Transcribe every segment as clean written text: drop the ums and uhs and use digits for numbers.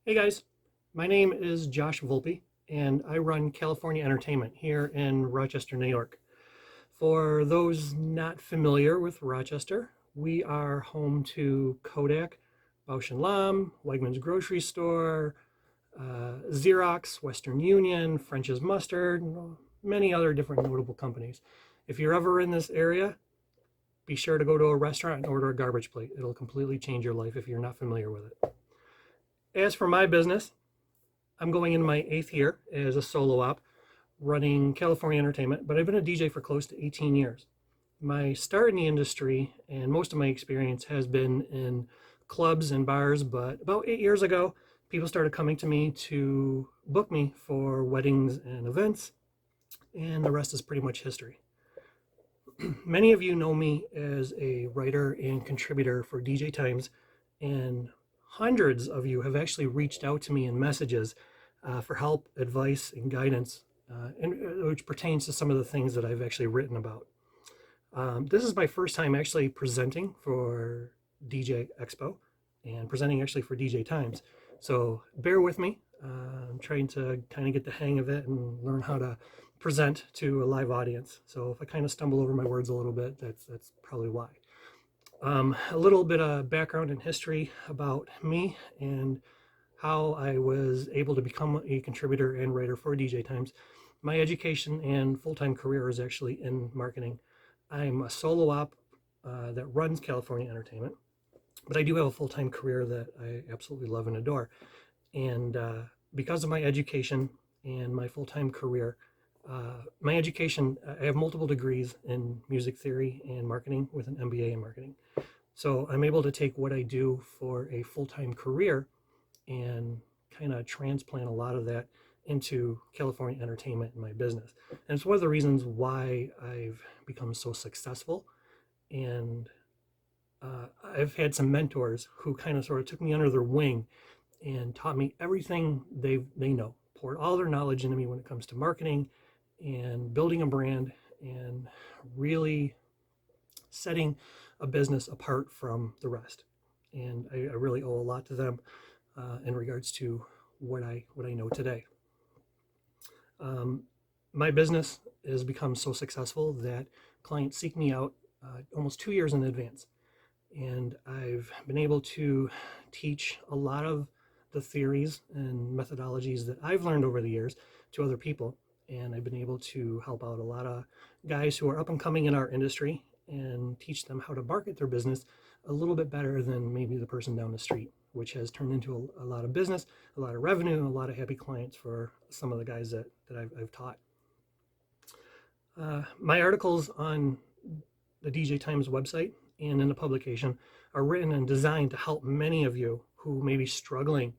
Hey guys, my name is Josh Volpe, and I run California Entertainment here in Rochester, New York. For those not familiar with Rochester, we are home to Kodak, Bausch& Lomb, Wegmans Grocery Store, Xerox, Western Union, French's Mustard, and many other different notable companies. If you're ever in this area, be sure to go to a restaurant and order a garbage plate. It'll completely change your life if you're not familiar with it. As for my business, I'm going into my 8th year as a solo op running California Entertainment, but I've been a DJ for close to 18 years. My start in the industry and most of my experience has been in clubs and bars, but about 8 years ago, people started coming to me to book me for weddings and events, and the rest is pretty much history. Many of you know me as a writer and contributor for DJ Times, and hundreds of you have actually reached out to me in messages for help, advice, and guidance, which pertains to some of the things that I've actually written about. This is my first time actually presenting for DJ Expo and presenting actually for DJ Times. So bear with me. I'm trying to kind of get the hang of it and learn how to present to a live audience. So if I kind of stumble over my words a little bit, that's probably why. A little bit of background and history about me and how I was able to become a contributor and writer for DJ Times. My education and full-time career is actually in marketing. I'm a solo op that runs California Entertainment, but I do have a full-time career that I absolutely love and adore. And because of my education and my full-time career, my education, I have multiple degrees in music theory and marketing with an MBA in marketing. So I'm able to take what I do for a full-time career and kind of transplant a lot of that into California Entertainment in my business. And it's one of the reasons why I've become so successful. And I've had some mentors who kind of sort of took me under their wing and taught me everything they know, poured all their knowledge into me when it comes to marketing and building a brand and really setting a business apart from the rest. And I really owe a lot to them in regards to what I know today. My business has become so successful that clients seek me out almost 2 years in advance. And I've been able to teach a lot of the theories and methodologies that I've learned over the years to other people. And I've been able to help out a lot of guys who are up and coming in our industry and teach them how to market their business a little bit better than maybe the person down the street, which has turned into a lot of business, a lot of revenue, and a lot of happy clients for some of the guys that I've taught. My articles on the DJ Times website and in the publication are written and designed to help many of you who may be struggling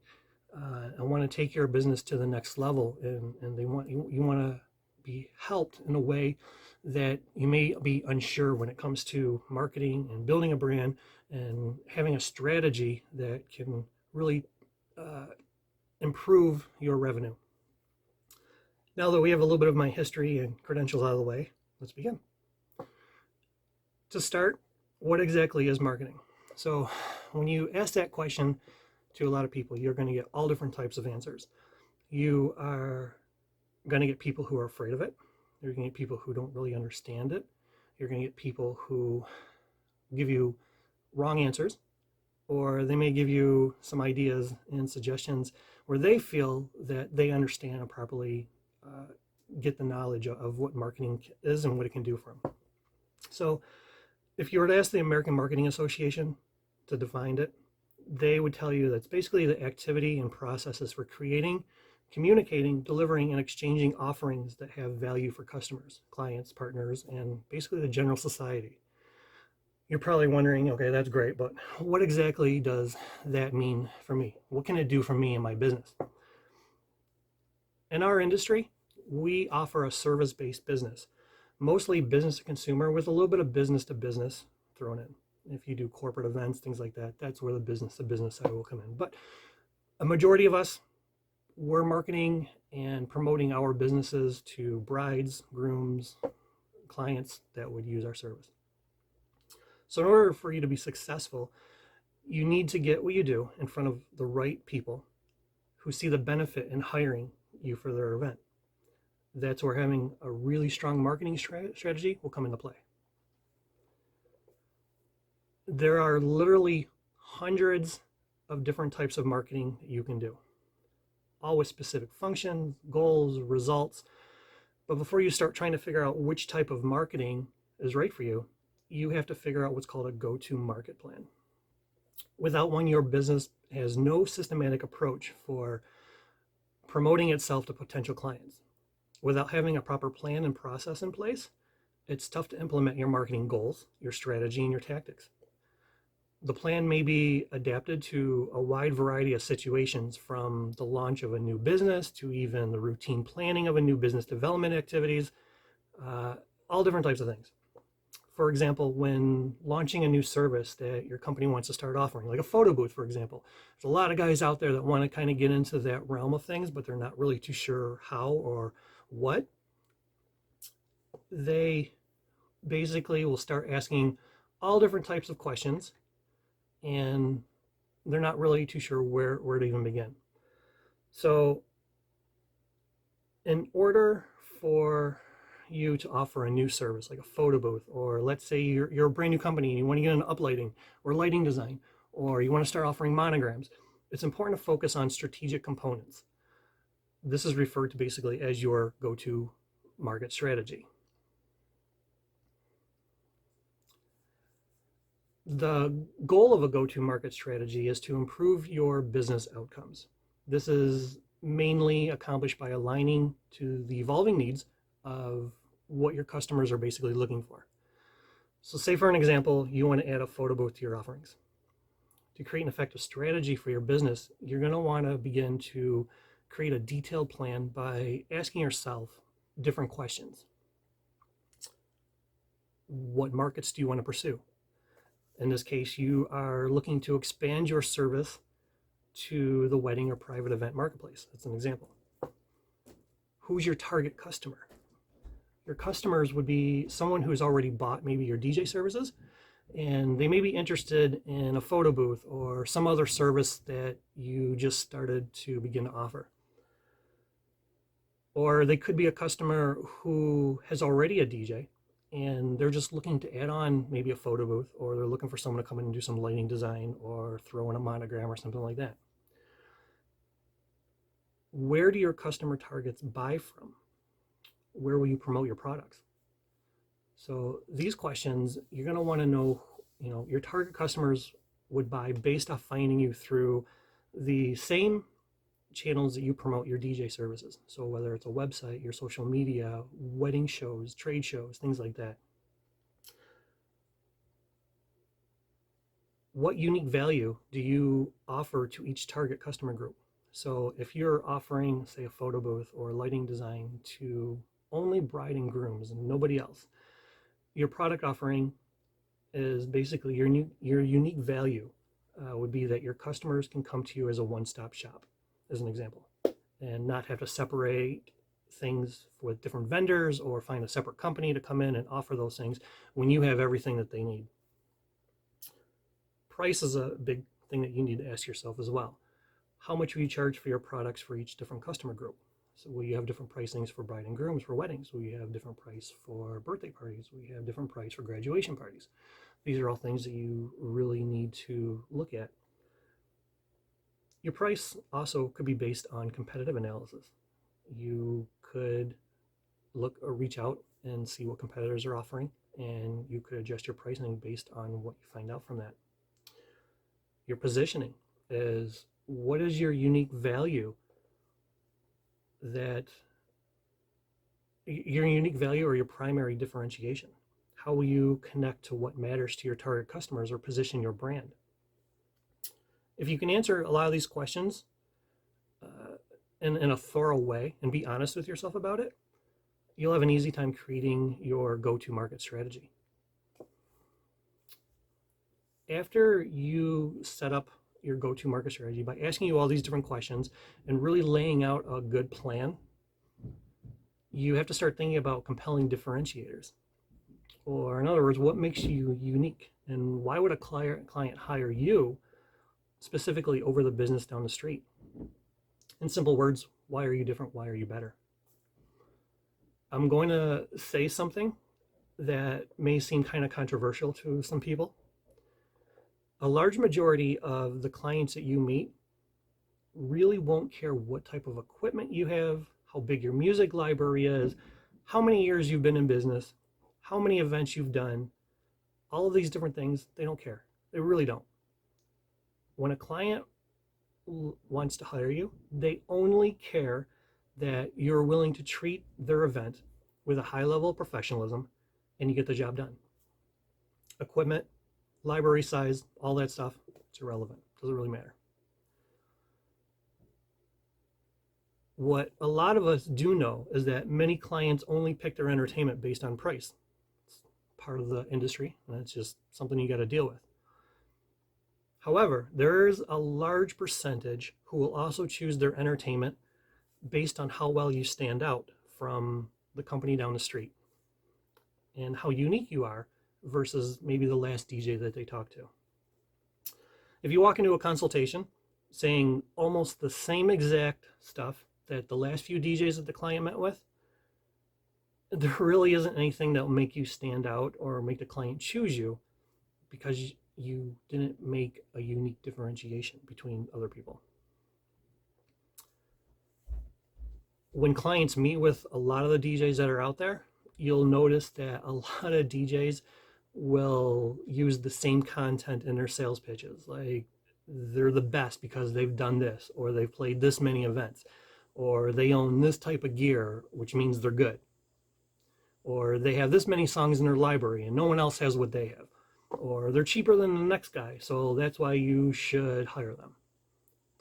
and want to take your business to the next level, and they want you want to be helped in a way that you may be unsure when it comes to marketing and building a brand and having a strategy that can really improve your revenue. Now that we have a little bit of my history and credentials out of the way, let's begin. To start, what exactly is marketing? So when you ask that question to a lot of people, you're going to get all different types of answers. You are going to get people who are afraid of it. You're going to get people who don't really understand it. You're going to get people who give you wrong answers, or they may give you some ideas and suggestions where they feel that they understand and properly get the knowledge of what marketing is and what it can do for them. So if you were to ask the American Marketing Association to define it, they would tell you that's basically the activity and processes for creating, communicating, delivering, and exchanging offerings that have value for customers, clients, partners, and basically the general society. You're probably wondering, okay, that's great, but what exactly does that mean for me? What can it do for me and my business? In our industry, we offer a service-based business, mostly business to consumer with a little bit of business to business thrown in. If you do corporate events, things like that, that's where the business to business side will come in. But a majority of us, we're marketing and promoting our businesses to brides, grooms, clients that would use our service. So in order for you to be successful, you need to get what you do in front of the right people who see the benefit in hiring you for their event. That's where having a really strong marketing strategy will come into play. There are literally hundreds of different types of marketing that you can do, all with specific functions, goals, results. But before you start trying to figure out which type of marketing is right for you, you have to figure out what's called a go-to-market plan. Without one, your business has no systematic approach for promoting itself to potential clients. Without having a proper plan and process in place, it's tough to implement your marketing goals, your strategy, and your tactics. The plan may be adapted to a wide variety of situations, from the launch of a new business to even the routine planning of a new business development activities, all different types of things. For example, when launching a new service that your company wants to start offering, like a photo booth, for example, there's a lot of guys out there that want to kind of get into that realm of things, but they're not really too sure how or what. They basically will start asking all different types of questions, and they're not really too sure where to even begin. So in order for you to offer a new service like a photo booth, or let's say you're a brand new company and you want to get into uplighting or lighting design, or you want to start offering monograms, it's important to focus on strategic components. This is referred to basically as your go-to market strategy. The goal of a go-to market strategy is to improve your business outcomes. This is mainly accomplished by aligning to the evolving needs of what your customers are basically looking for. So say, for an example, you want to add a photo booth to your offerings. To create an effective strategy for your business, you're going to want to begin to create a detailed plan by asking yourself different questions. What markets do you want to pursue? In this case, you are looking to expand your service to the wedding or private event marketplace. That's an example. Who's your target customer? Your customers would be someone who's already bought maybe your DJ services, and they may be interested in a photo booth or some other service that you just started to begin to offer. Or they could be a customer who has already a DJ and they're just looking to add on maybe a photo booth, or they're looking for someone to come in and do some lighting design or throw in a monogram or something like that. Where do your customer targets buy from? Where will you promote your products? So these questions, you're going to want to know, your target customers would buy based off finding you through the same channels that you promote your DJ services. So whether it's a website, your social media, wedding shows, trade shows, things like that. What unique value do you offer to each target customer group? So if you're offering, say, a photo booth or lighting design to only bride and grooms and nobody else, your product offering is basically your unique value would be that your customers can come to you as a one-stop shop, as an example, and not have to separate things with different vendors or find a separate company to come in and offer those things when you have everything that they need. Price is a big thing that you need to ask yourself as well. How much will you charge for your products for each different customer group? So will you have different pricings for bride and grooms for weddings? Will you have different price for birthday parties? Will you have different price for graduation parties? These are all things that you really need to look at. Your price also could be based on competitive analysis. You could look or reach out and see what competitors are offering, and you could adjust your pricing based on what you find out from that. Your positioning is, what is your unique value or your primary differentiation? How will you connect to what matters to your target customers or position your brand? If you can answer a lot of these questions in a thorough way and be honest with yourself about it, you'll have an easy time creating your go-to market strategy. After you set up your go-to market strategy by asking you all these different questions and really laying out a good plan, you have to start thinking about compelling differentiators. Or in other words, what makes you unique, and why would a client hire you specifically over the business down the street? In simple words, why are you different? Why are you better? I'm going to say something that may seem kind of controversial to some people. A large majority of the clients that you meet really won't care what type of equipment you have, how big your music library is, how many years you've been in business, how many events you've done, all of these different things. They don't care. They really don't. When a client wants to hire you, they only care that you're willing to treat their event with a high level of professionalism and you get the job done. Equipment, library size, all that stuff, it's irrelevant. Doesn't really matter. What a lot of us do know is that many clients only pick their entertainment based on price. It's part of the industry, and it's just something you got to deal with. However, there's a large percentage who will also choose their entertainment based on how well you stand out from the company down the street and how unique you are versus maybe the last DJ that they talk to. If you walk into a consultation saying almost the same exact stuff that the last few DJs that the client met with, there really isn't anything that will make you stand out or make the client choose you because you didn't make a unique differentiation between other people. When clients meet with a lot of the DJs that are out there, you'll notice that a lot of DJs will use the same content in their sales pitches. Like they're the best because they've done this, or they've played this many events, or they own this type of gear, which means they're good. Or they have this many songs in their library and no one else has what they have. Or they're cheaper than the next guy, so that's why you should hire them.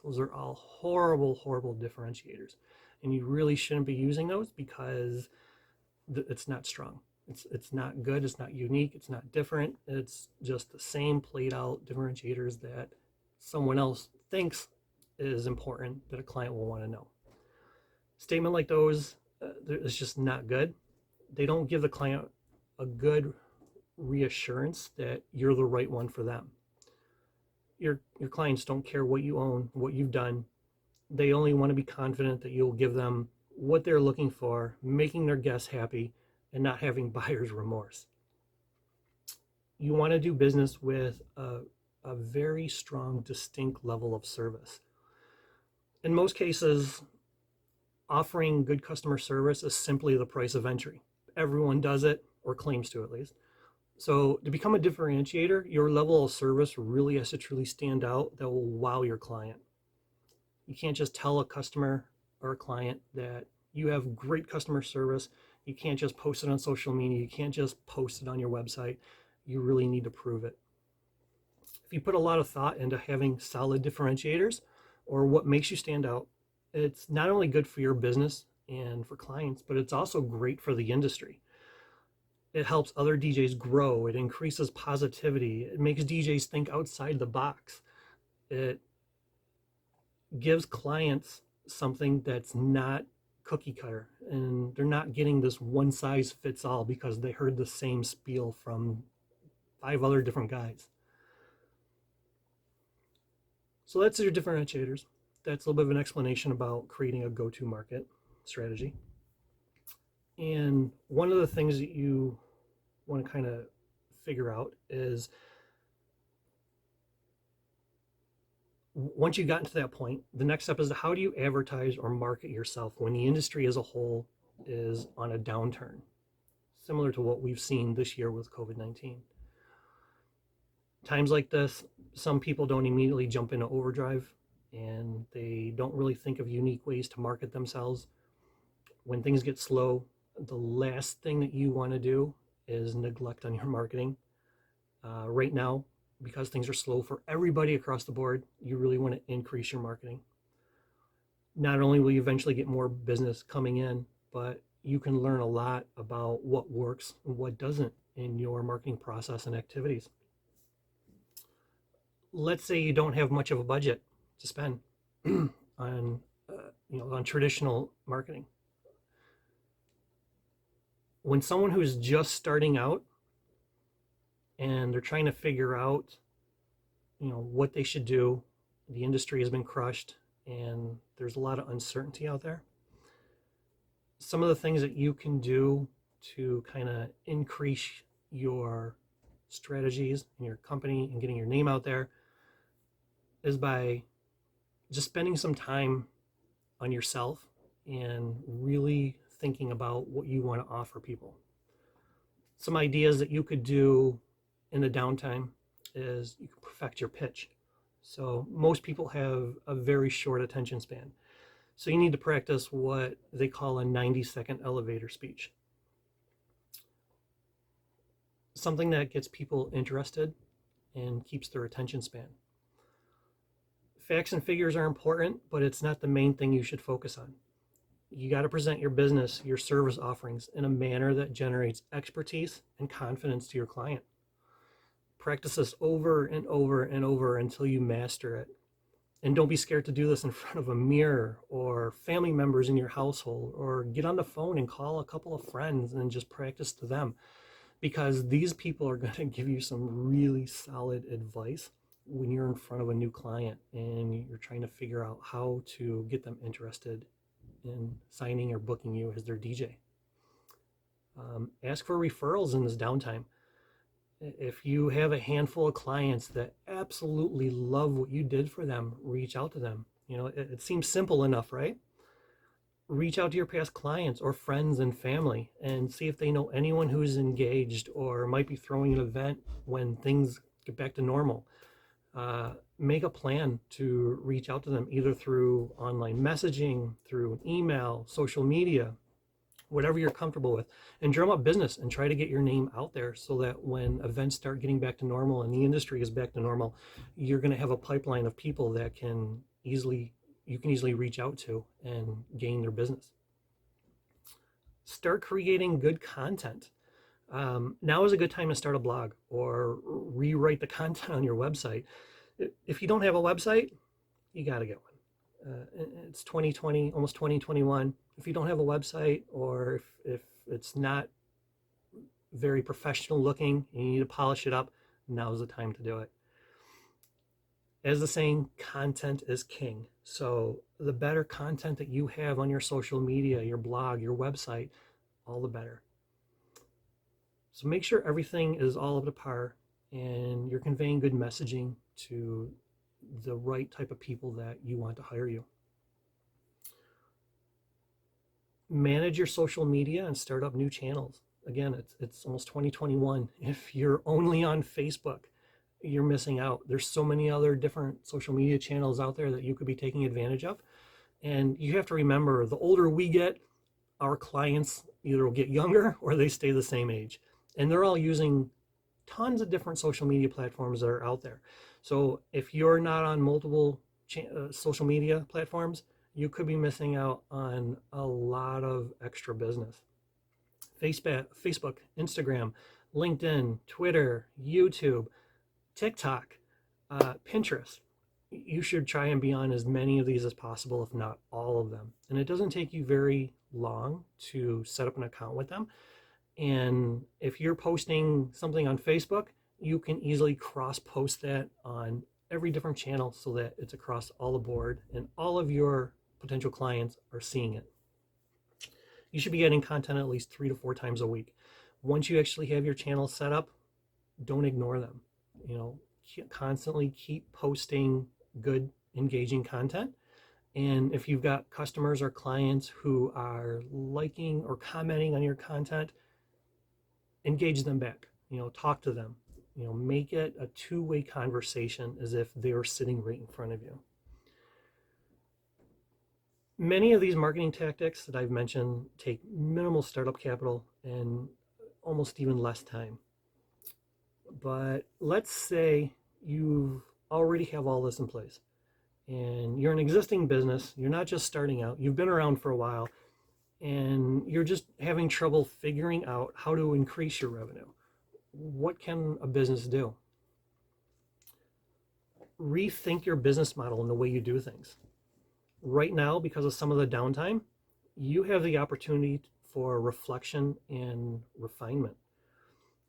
Those are all horrible, horrible differentiators. And you really shouldn't be using those because it's not strong. It's not good, it's not unique, it's not different. It's just the same played out differentiators that someone else thinks is important that a client will want to know. Statement like those, it's just not good. They don't give the client a good reassurance that you're the right one for them. Your clients don't care what you own, what you've done. They only want to be confident that you'll give them what they're looking for, making their guests happy and not having buyer's remorse. You want to do business with a very strong, distinct level of service. In most cases, offering good customer service is simply the price of entry. Everyone does it, or claims to at least. So to become a differentiator, your level of service really has to truly stand out that will wow your client. You can't just tell a customer or a client that you have great customer service. You can't just post it on social media. You can't just post it on your website. You really need to prove it. If you put a lot of thought into having solid differentiators or what makes you stand out, it's not only good for your business and for clients, but it's also great for the industry. It helps other DJs grow. It increases positivity. It makes DJs think outside the box. It gives clients something that's not cookie cutter, and they're not getting this one size fits all because they heard the same spiel from 5 other different guys. So that's your differentiators. That's a little bit of an explanation about creating a go-to market strategy. And one of the things that you want to kind of figure out is once you got to that point, the next step is how do you advertise or market yourself when the industry as a whole is on a downturn, similar to what we've seen this year with COVID-19. Times like this, some people don't immediately jump into overdrive and they don't really think of unique ways to market themselves. When things get slow, the last thing that you want to do is neglect on your marketing. Right now, because things are slow for everybody across the board, you really want to increase your marketing. Not only will you eventually get more business coming in, but you can learn a lot about what works and what doesn't in your marketing process and activities. Let's say you don't have much of a budget to spend on traditional marketing. When someone who's just starting out and they're trying to figure out what they should do, the industry has been crushed and there's a lot of uncertainty out there. Some of the things that you can do to kind of increase your strategies in your company and getting your name out there is by just spending some time on yourself and really thinking about what you want to offer people. Some ideas that you could do in the downtime is you can perfect your pitch. So most people have a very short attention span. So you need to practice what they call a 90-second elevator speech. Something that gets people interested and keeps their attention span. Facts and figures are important, but it's not the main thing you should focus on. You got to present your business, your service offerings in a manner that generates expertise and confidence to your client. Practice this over and over and over until you master it. And don't be scared to do this in front of a mirror or family members in your household, or get on the phone and call a couple of friends and just practice to them, because these people are going to give you some really solid advice when you're in front of a new client and you're trying to figure out how to get them interested in signing or booking you as their DJ. Ask for referrals in this downtime. If you have a handful of clients that absolutely love what you did for them, reach out to them. You know, it seems simple enough, right? Reach out to your past clients or friends and family and see if they know anyone who's engaged or might be throwing an event when things get back to normal. Make a plan to reach out to them either through online messaging, through an email, social media, whatever you're comfortable with, and drum up business and try to get your name out there so that when events start getting back to normal and the industry is back to normal, you're going to have a pipeline of people that you can easily reach out to and gain their business. Start creating good content. Now is a good time to start a blog or rewrite the content on your website. If you don't have a website, you got to get one. It's 2020, almost 2021. If you don't have a website, or if it's not very professional looking and you need to polish it up, now's the time to do it. As the saying, content is king. So the better content that you have on your social media, your blog, your website, all the better. So make sure everything is all up to par and you're conveying good messaging to the right type of people that you want to hire you. Manage your social media and start up new channels. Again, it's almost 2021. If you're only on Facebook, you're missing out. There's so many other different social media channels out there that you could be taking advantage of. And you have to remember, the older we get, our clients either will get younger or they stay the same age. And they're all using tons of different social media platforms that are out there. So if you're not on multiple social media platforms, you could be missing out on a lot of extra business. Facebook, Instagram, LinkedIn, Twitter, YouTube, TikTok, Pinterest. You should try and be on as many of these as possible, if not all of them. And it doesn't take you very long to set up an account with them. And if you're posting something on Facebook, you can easily cross-post that on every different channel so that it's across all the board and all of your potential clients are seeing it. You should be getting content at least 3 to 4 times a week. Once you actually have your channel set up, don't ignore them. You know, constantly keep posting good, engaging content. And if you've got customers or clients who are liking or commenting on your content, engage them back. You know, talk to them. You know, make it a two-way conversation as if they were sitting right in front of you. Many of these marketing tactics that I've mentioned take minimal startup capital and almost even less time. But let's say you already have all this in place and you're an existing business, you're not just starting out, you've been around for a while, and you're just having trouble figuring out how to increase your revenue. What can a business do? Rethink your business model and the way you do things. Right now, because of some of the downtime, you have the opportunity for reflection and refinement.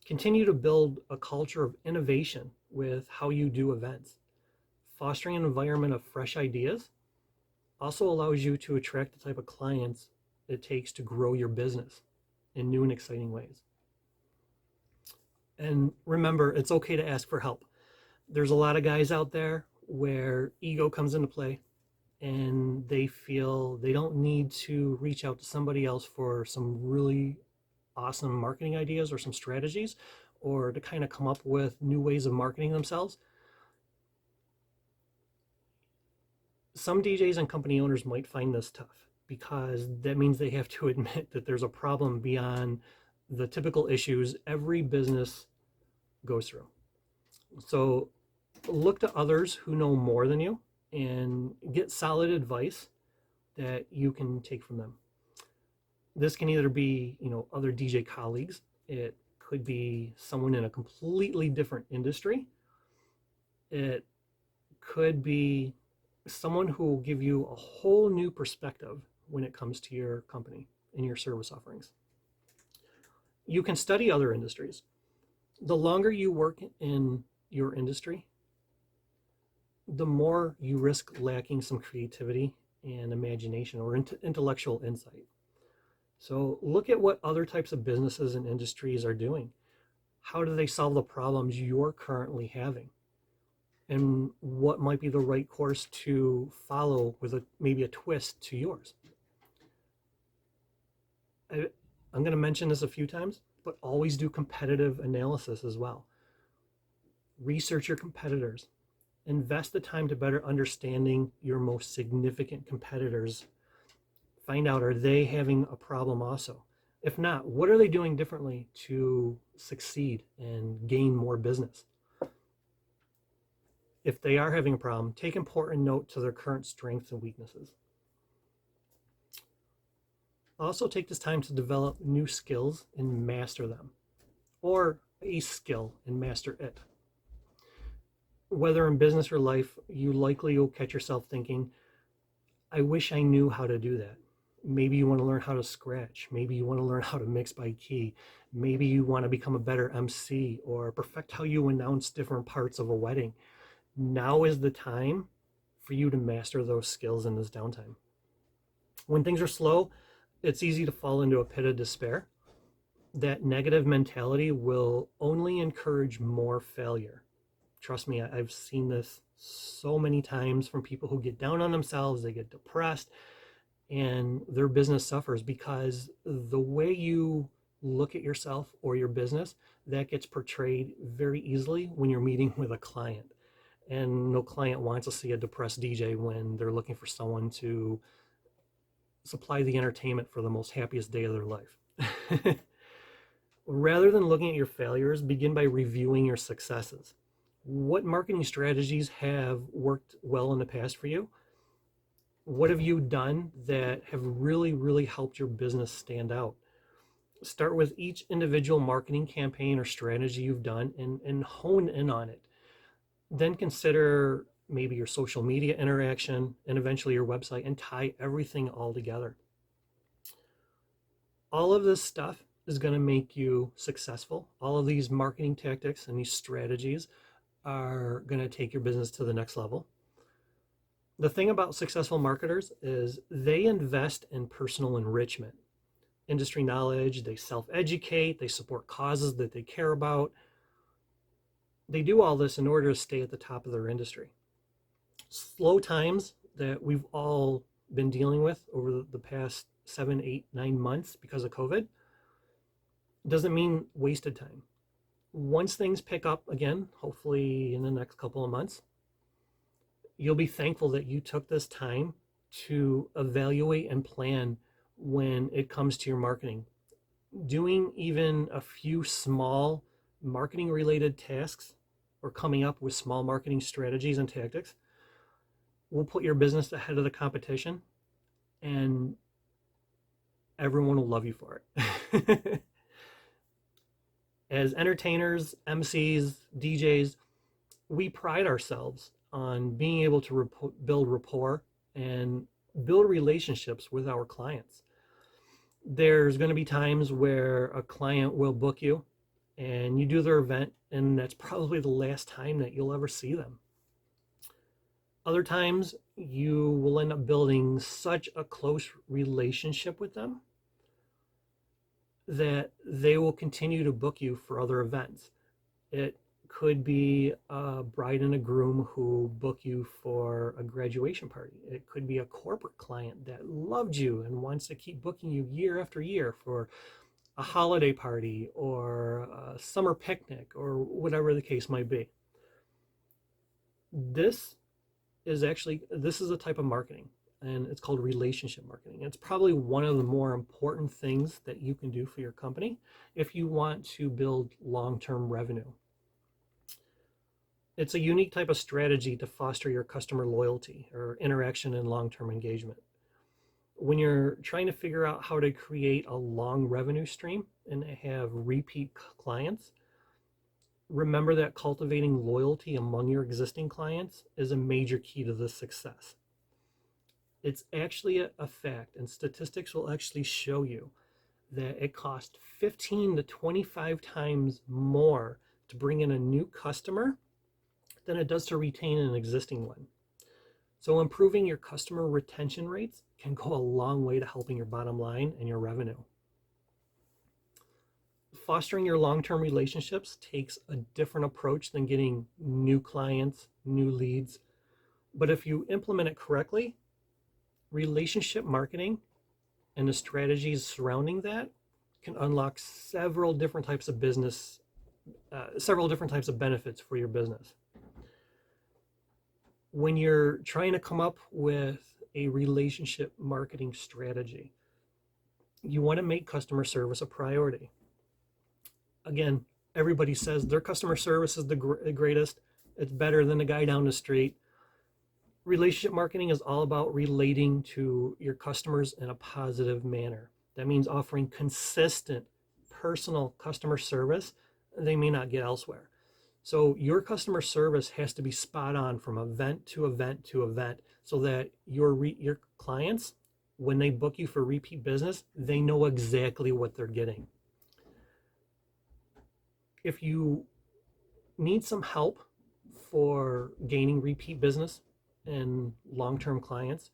Continue to build a culture of innovation with how you do events, fostering an environment of fresh ideas Also allows you to attract the type of clients it takes to grow your business in new and exciting ways. And remember, it's okay to ask for help. There's a lot of guys out there where ego comes into play and they feel they don't need to reach out to somebody else for some really awesome marketing ideas or some strategies or to kind of come up with new ways of marketing themselves. Some DJs and company owners might find this tough because that means they have to admit that there's a problem beyond the typical issues every business goes through. So look to others who know more than you and get solid advice that you can take from them. This can either be, other DJ colleagues. It could be someone in a completely different industry. It could be someone who will give you a whole new perspective when it comes to your company and your service offerings. You can study other industries. The longer you work in your industry, the more you risk lacking some creativity and imagination or intellectual insight. So look at what other types of businesses and industries are doing. How do they solve the problems you're currently having? And what might be the right course to follow with maybe a twist to yours? I'm going to mention this a few times, but always do competitive analysis as well. Research your competitors. Invest the time to better understanding your most significant competitors. Find out, are they having a problem also? If not, what are they doing differently to succeed and gain more business? If they are having a problem, take important note to their current strengths and weaknesses. Also take this time to develop new skills and master them, or a skill and master it. Whether in business or life, you likely will catch yourself thinking, I wish I knew how to do that. Maybe you want to learn how to scratch. Maybe you want to learn how to mix by key. Maybe you want to become a better MC or perfect how you announce different parts of a wedding. Now is the time for you to master those skills in this downtime. When things are slow, it's easy to fall into a pit of despair. That negative mentality will only encourage more failure. Trust me, I've seen this so many times from people who get down on themselves, they get depressed, and their business suffers because the way you look at yourself or your business, that gets portrayed very easily when you're meeting with a client. And no client wants to see a depressed DJ when they're looking for someone to supply the entertainment for the most happiest day of their life. Rather than looking at your failures, begin by reviewing your successes. What marketing strategies have worked well in the past for you? What have you done that have really, really helped your business stand out? Start with each individual marketing campaign or strategy you've done and hone in on it. Then consider maybe your social media interaction and eventually your website and tie everything all together. All of this stuff is going to make you successful. All of these marketing tactics and these strategies are going to take your business to the next level. The thing about successful marketers is they invest in personal enrichment, industry knowledge, they self-educate, they support causes that they care about. They do all this in order to stay at the top of their industry. Slow times that we've all been dealing with over the past 7, 8, 9 months because of COVID doesn't mean wasted time. Once things pick up again, hopefully in the next couple of months, you'll be thankful that you took this time to evaluate and plan when it comes to your marketing. Doing even a few small marketing related tasks or coming up with small marketing strategies and tactics will put your business ahead of the competition, and everyone will love you for it. As entertainers, MCs, DJs, we pride ourselves on being able to build rapport and build relationships with our clients. There's going to be times where a client will book you and you do their event, and that's probably the last time that you'll ever see them. Other times, you will end up building such a close relationship with them that they will continue to book you for other events. It could be a bride and a groom who book you for a graduation party. It could be a corporate client that loved you and wants to keep booking you year after year for a holiday party or a summer picnic or whatever the case might be. This is a type of marketing, and it's called relationship marketing. It's probably one of the more important things that you can do for your company if you want to build long-term revenue. It's a unique type of strategy to foster your customer loyalty or interaction and long-term engagement. When you're trying to figure out how to create a long revenue stream and have repeat clients, remember that cultivating loyalty among your existing clients is a major key to the success. It's actually a fact, and statistics will actually show you that it costs 15 to 25 times more to bring in a new customer than it does to retain an existing one. So improving your customer retention rates can go a long way to helping your bottom line and your revenue. Fostering your long-term relationships takes a different approach than getting new clients, new leads. But if you implement it correctly, relationship marketing and the strategies surrounding that can unlock several different types of benefits for your business. When you're trying to come up with a relationship marketing strategy, you want to make customer service a priority. Again, everybody says their customer service is the greatest. It's better than the guy down the street. Relationship marketing is all about relating to your customers in a positive manner. That means offering consistent, personal customer service they may not get elsewhere. So your customer service has to be spot on from event to event to event so that your clients, when they book you for repeat business, they know exactly what they're getting. If you need some help for gaining repeat business and long-term clients,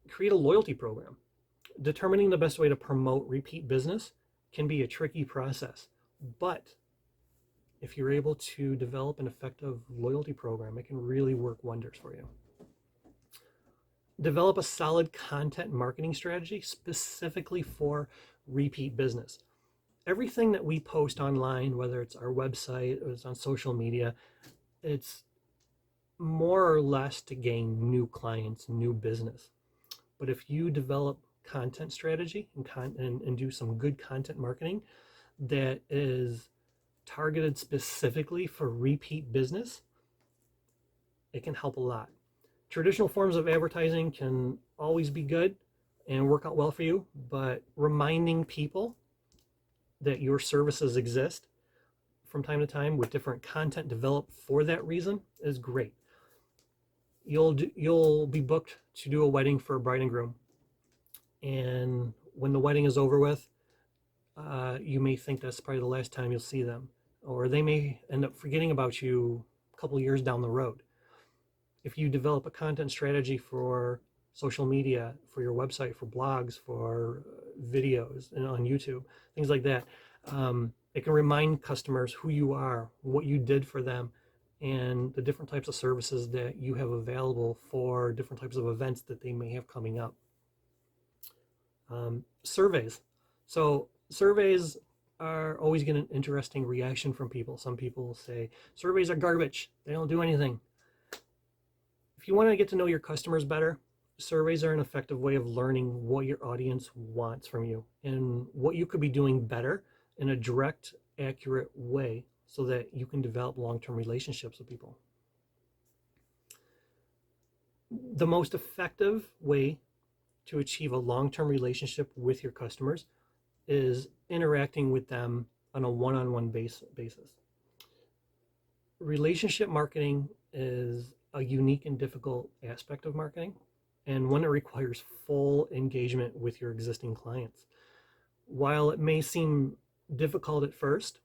create a loyalty program. Determining the best way to promote repeat business can be a tricky process, but if you're able to develop an effective loyalty program, it can really work wonders for you. Develop a solid content marketing strategy specifically for repeat business. Everything that we post online, whether it's our website or it's on social media, it's more or less to gain new clients, new business. But if you develop content strategy and do some good content marketing that is targeted specifically for repeat business, it can help a lot. Traditional forms of advertising can always be good and work out well for you, but reminding people that your services exist from time to time with different content developed for that reason is great. You'll be booked to do a wedding for a bride and groom, and when the wedding is over with, you may think that's probably the last time you'll see them, or they may end up forgetting about you a couple years down the road. If you develop a content strategy for social media, for your website, for blogs, for videos, and on YouTube, things like that, it can remind customers who you are, what you did for them, and the different types of services that you have available for different types of events that they may have coming up. Surveys. So surveys are always getting an interesting reaction from people. Some people say surveys are garbage. They don't do anything. If you want to get to know your customers better, surveys are an effective way of learning what your audience wants from you and what you could be doing better in a direct, accurate way so that you can develop long-term relationships with people. The most effective way to achieve a long-term relationship with your customers is interacting with them on a one-on-one basis. Relationship marketing is a unique and difficult aspect of marketing, and one that requires full engagement with your existing clients. While it may seem difficult at first,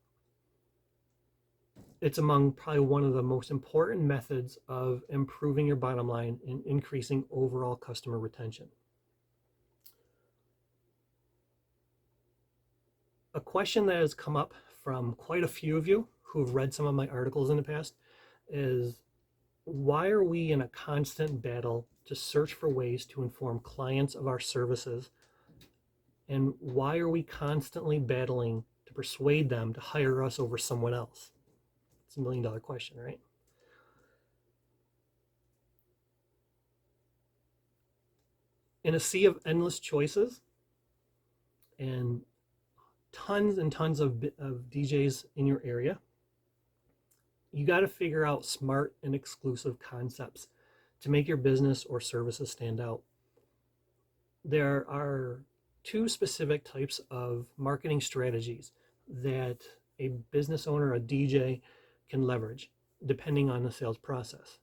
It's among probably one of the most important methods of improving your bottom line and increasing overall customer retention. A question that has come up from quite a few of you who have read some of my articles in the past is, why are we in a constant battle to search for ways to inform clients of our services? And why are we constantly battling to persuade them to hire us over someone else? It's a $1 million question, right? In a sea of endless choices and tons of DJs in your area, you got to figure out smart and exclusive concepts to make your business or services stand out. There are two specific types of marketing strategies that a business owner, a DJ, can leverage depending on the sales process.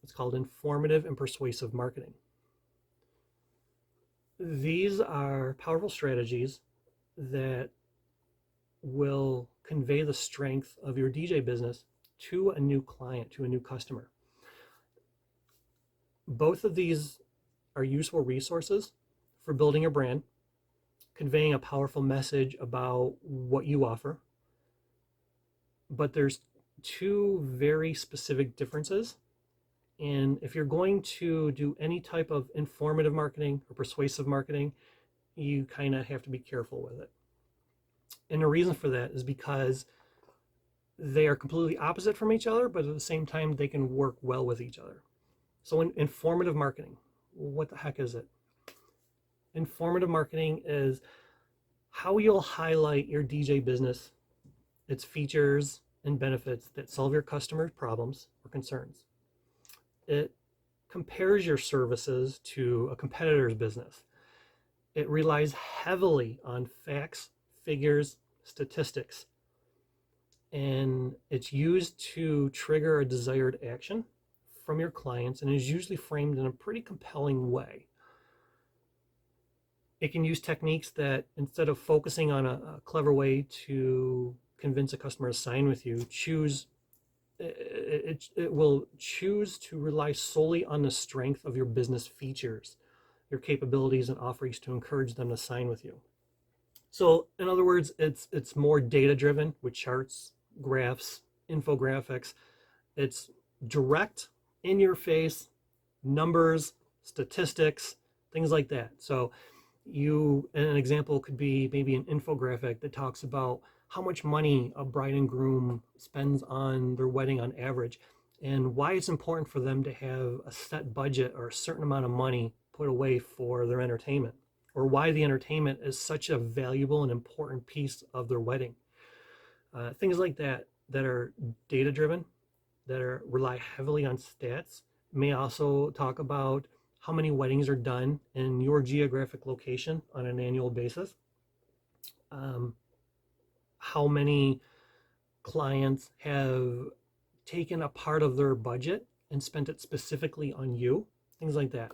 It's called informative and persuasive marketing. These are powerful strategies that will convey the strength of your DJ business to a new client, to a new customer. Both of these are useful resources for building a brand, conveying a powerful message about what you offer. But there's two very specific differences. And if you're going to do any type of informative marketing or persuasive marketing, you kind of have to be careful with it. And the reason for that is because they are completely opposite from each other, but at the same time, they can work well with each other. So in informative marketing, what the heck is it? Informative marketing is how you'll highlight your DJ business, its features and benefits that solve your customers' problems or concerns. It compares your services to a competitor's business. It relies heavily on facts, figures, statistics, and it's used to trigger a desired action from your clients and is usually framed in a pretty compelling way. It can use techniques that, instead of focusing on a clever way to convince a customer to sign with you, it will choose to rely solely on the strength of your business features, your capabilities and offerings to encourage them to sign with you. So in other words, it's more data driven with charts, graphs, infographics. It's direct, in your face, numbers, statistics, things like that. So an example could be maybe an infographic that talks about how much money a bride and groom spends on their wedding on average, and why it's important for them to have a set budget or a certain amount of money put away for their entertainment, or why the entertainment is such a valuable and important piece of their wedding. Things like that are data driven, that rely heavily on stats. May also talk about how many weddings are done in your geographic location on an annual basis, how many clients have taken a part of their budget and spent it specifically on you, things like that.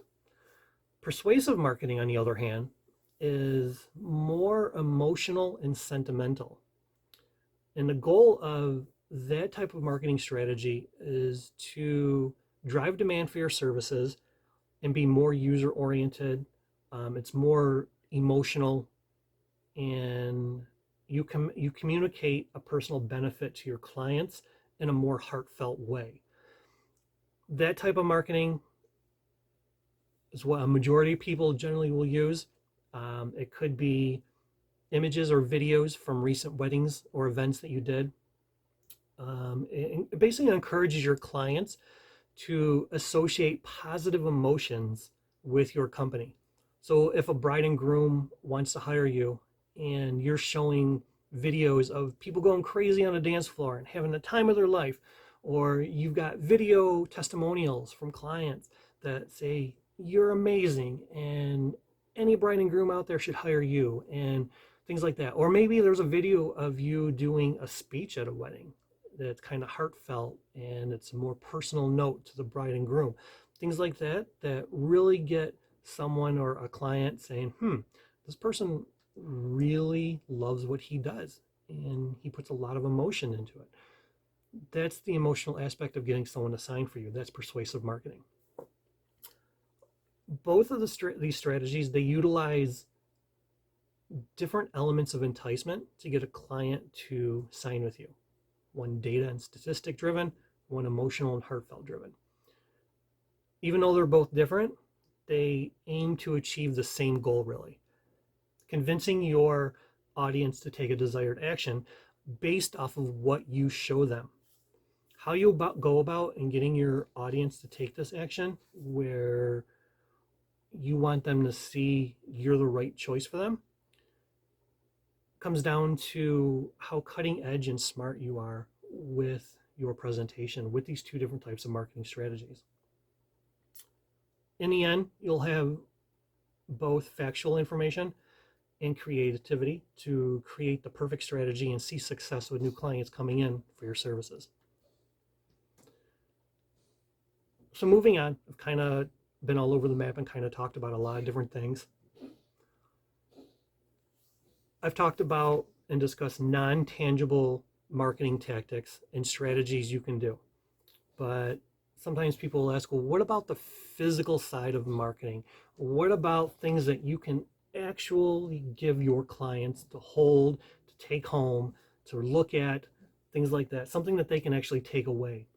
Persuasive marketing, on the other hand, is more emotional and sentimental. And the goal of that type of marketing strategy is to drive demand for your services and be more user-oriented. It's more emotional, and you communicate a personal benefit to your clients in a more heartfelt way. That type of marketing is what a majority of people generally will use. It could be images or videos from recent weddings or events that you did. It basically encourages your clients to associate positive emotions with your company. So if a bride and groom wants to hire you and you're showing videos of people going crazy on a dance floor and having the time of their life, or you've got video testimonials from clients that say you're amazing and any bride and groom out there should hire you, and things like that. Or maybe there's a video of you doing a speech at a wedding that's kind of heartfelt and it's a more personal note to the bride and groom. Things like that really get someone or a client saying, this person really loves what he does and he puts a lot of emotion into it. That's the emotional aspect of getting someone to sign for you. That's persuasive marketing. Both of these strategies, they utilize different elements of enticement to get a client to sign with you. One data and statistic driven, one emotional and heartfelt driven. Even though they're both different, they aim to achieve the same goal, really. Convincing your audience to take a desired action based off of what you show them. How you go about in getting your audience to take this action, where you want them to see you're the right choice for them, comes down to how cutting edge and smart you are with your presentation with these two different types of marketing strategies. In the end, you'll have both factual information and creativity to create the perfect strategy and see success with new clients coming in for your services. So moving on, I've kind of been all over the map and kind of talked about a lot of different things. I've talked about and discussed non-tangible marketing tactics and strategies you can do. But sometimes people will ask, well, what about the physical side of marketing? What about things that you can actually give your clients to hold, to take home, to look at, things like that, something that they can actually take away?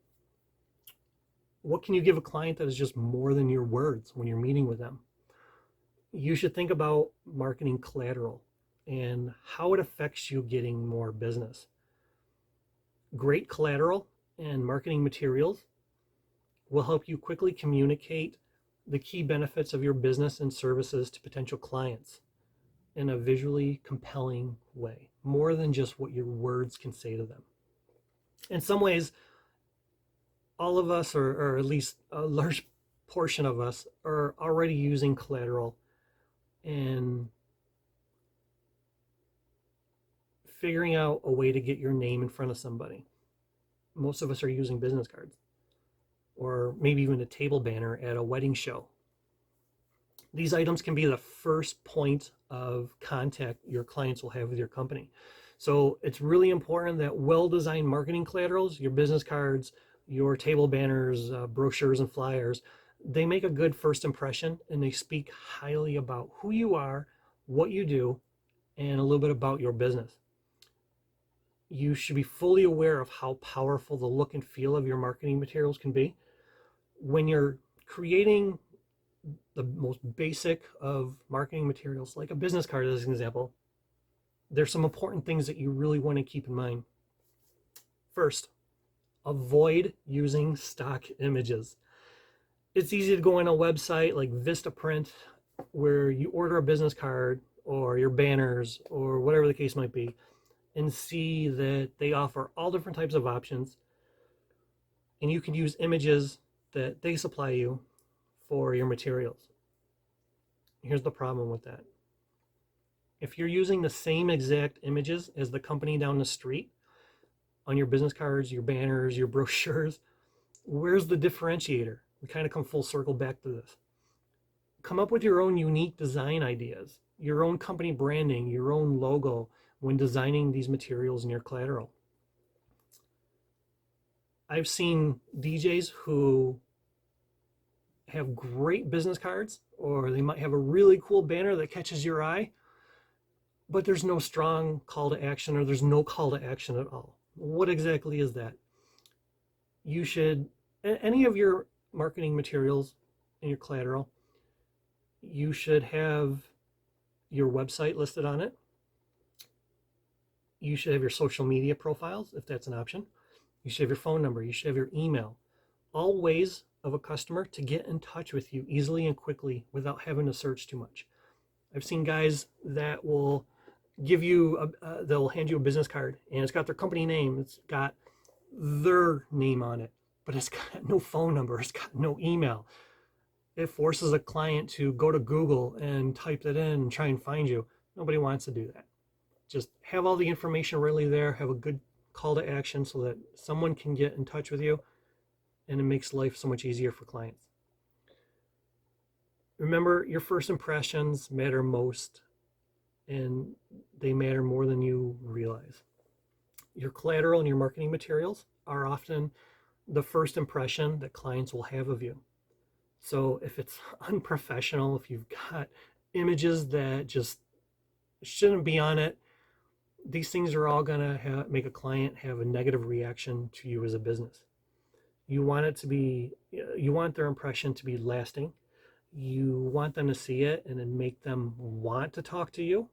What can you give a client that is just more than your words when you're meeting with them? You should think about marketing collateral and how it affects you getting more business. Great collateral and marketing materials will help you quickly communicate the key benefits of your business and services to potential clients in a visually compelling way, more than just what your words can say to them. In some ways, all of us, or at least a large portion of us, are already using collateral and figuring out a way to get your name in front of somebody. Most of us are using business cards, or maybe even a table banner at a wedding show. These items can be the first point of contact your clients will have with your company. So it's really important that well-designed marketing collaterals, your business cards, your table banners, brochures, and flyers, they make a good first impression, and they speak highly about who you are, what you do, and a little bit about your business. You should be fully aware of how powerful the look and feel of your marketing materials can be. When you're creating the most basic of marketing materials, like a business card as an example, there's some important things that you really want to keep in mind. First, avoid using stock images. It's easy to go on a website like Vistaprint, where you order a business card or your banners or whatever the case might be, and see that they offer all different types of options, and you can use images that they supply you for your materials. Here's the problem with that. If you're using the same exact images as the company down the street on your business cards, your banners, your brochures, where's the differentiator? We kind of come full circle back to this. Come up with your own unique design ideas, your own company branding, your own logo when designing these materials in your collateral. I've seen DJs who have great business cards, or they might have a really cool banner that catches your eye, but there's no strong call to action, or there's no call to action at all. What exactly is that? You should, any of your marketing materials and your collateral, you should have your website listed on it. You should have your social media profiles, if that's an option. You should have your phone number. You should have your email. All ways of a customer to get in touch with you easily and quickly without having to search too much. I've seen guys that will give you, they'll hand you a business card, and it's got their company name. It's got their name on it, but it's got no phone number. It's got no email. It forces a client to go to Google and type it in and try and find you. Nobody wants to do that. Just have all the information really there, have a good call to action so that someone can get in touch with you, and it makes life so much easier for clients. Remember, your first impressions matter most, and they matter more than you realize. Your collateral and your marketing materials are often the first impression that clients will have of you. So if it's unprofessional, if you've got images that just shouldn't be on it, these things are all going to make a client have a negative reaction to you as a business. You want it to be, you want their impression to be lasting. You want them to see it and then make them want to talk to you.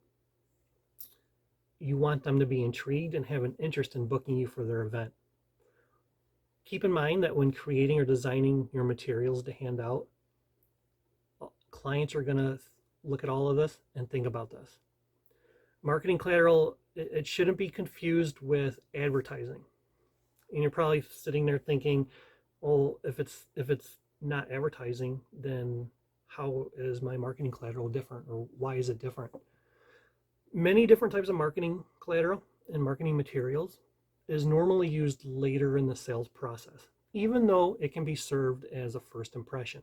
You want them to be intrigued and have an interest in booking you for their event. Keep in mind that when creating or designing your materials to hand out, clients are going to look at all of this and think about this. Marketing collateral, it shouldn't be confused with advertising. And you're probably sitting there thinking, well, if it's not advertising, then how is my marketing collateral different, or why is it different? Many different types of marketing collateral and marketing materials is normally used later in the sales process, even though it can be served as a first impression.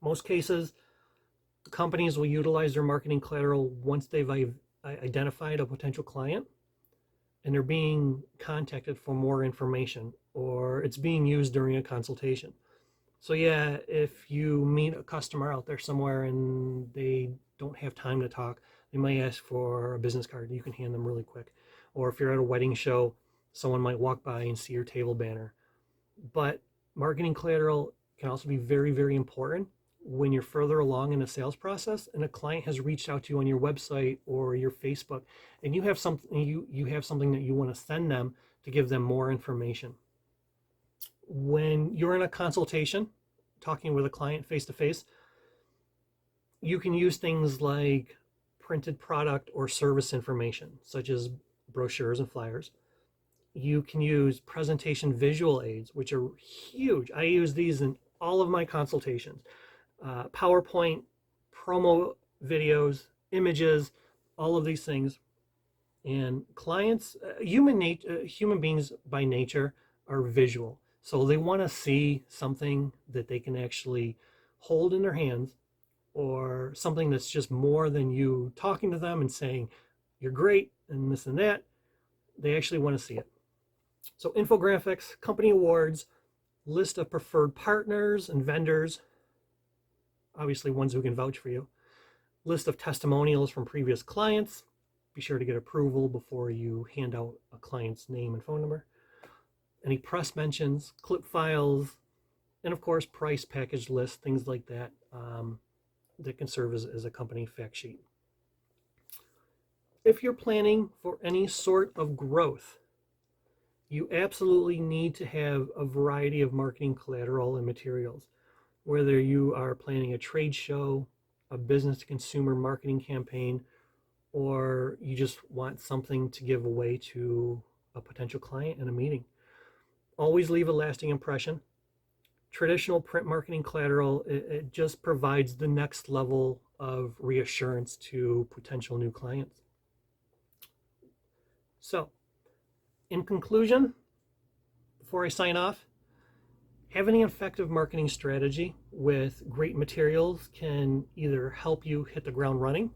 Most cases, companies will utilize their marketing collateral once they've identified a potential client and they're being contacted for more information, or it's being used during a consultation. So yeah, if you meet a customer out there somewhere and they don't have time to talk, they might ask for a business card. You can hand them really quick. Or if you're at a wedding show, someone might walk by and see your table banner. But marketing collateral can also be very, very important when you're further along in the sales process and a client has reached out to you on your website or your Facebook, and you have something that you want to send them to give them more information. When you're in a consultation, talking with a client face to face, you can use things like printed product or service information, such as brochures and flyers. You can use presentation visual aids, which are huge. I use these in all of my consultations. PowerPoint, promo videos, images, all of these things. And clients, human beings by nature are visual. So they want to see something that they can actually hold in their hands, or something that's just more than you talking to them and saying, you're great and this and that. They actually want to see it. So infographics, company awards, list of preferred partners and vendors, obviously ones who can vouch for you, list of testimonials from previous clients. Be sure to get approval before you hand out a client's name and phone number. Any press mentions, clip files, and of course price package list, things like that, that can serve as a company fact sheet. If you're planning for any sort of growth, you absolutely need to have a variety of marketing collateral and materials. Whether you are planning a trade show, a business to consumer marketing campaign, or you just want something to give away to a potential client in a meeting. Always leave a lasting impression. Traditional print marketing collateral, it just provides the next level of reassurance to potential new clients. So, in conclusion, before I sign off, having an effective marketing strategy with great materials can either help you hit the ground running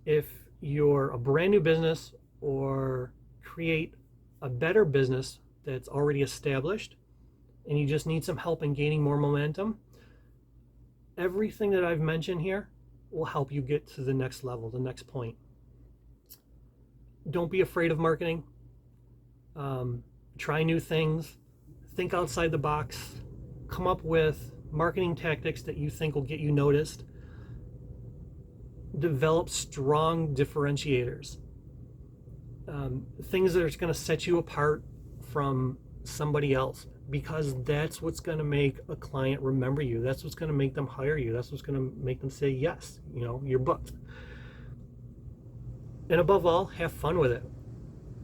if you're a brand new business, or create a better business that's already established and you just need some help in gaining more momentum. Everything that I've mentioned here will help you get to the next level, the next point. Don't be afraid of marketing. Try new things. Think outside the box. Come up with marketing tactics that you think will get you noticed. Develop strong differentiators. Things that are going to set you apart from somebody else, because that's what's going to make a client remember you. That's what's going to make them hire you. That's what's going to make them say, yes, you're booked. And above all, have fun with it.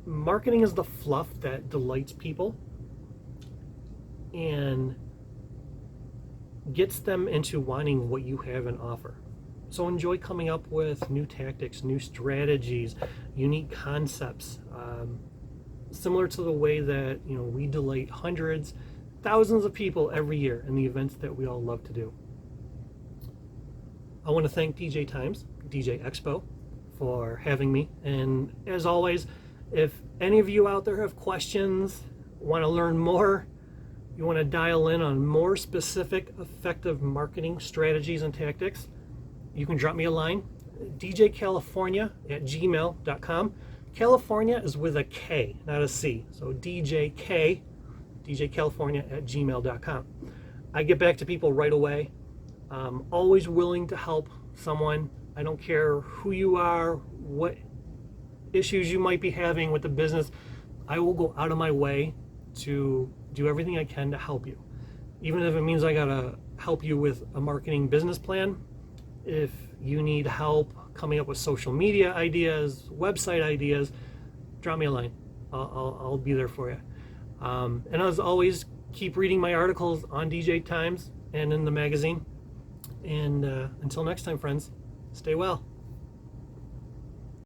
Marketing is the fluff that delights people and gets them into wanting what you have and offer. So enjoy coming up with new tactics, new strategies, unique concepts, similar to the way that we delight hundreds, thousands of people every year in the events that we all love to do. I want to thank DJ Times, DJ Expo, for having me. And as always, If any of you out there have questions, want to learn more, you want to dial in on more specific effective marketing strategies and tactics, you can drop me a line, djcalifornia@gmail.com. California is with a K, not a C. So djcalifornia@gmail.com. I get back to people right away. Always willing to help someone. I don't care who you are, what issues you might be having with the business. I will go out of my way to do everything I can to help you. Even if it means I gotta help you with a marketing business plan. If you need help coming up with social media ideas, website ideas, drop me a line. I'll be there for you. And as always, keep reading my articles on DJ Times and in the magazine. And until next time, friends, stay well.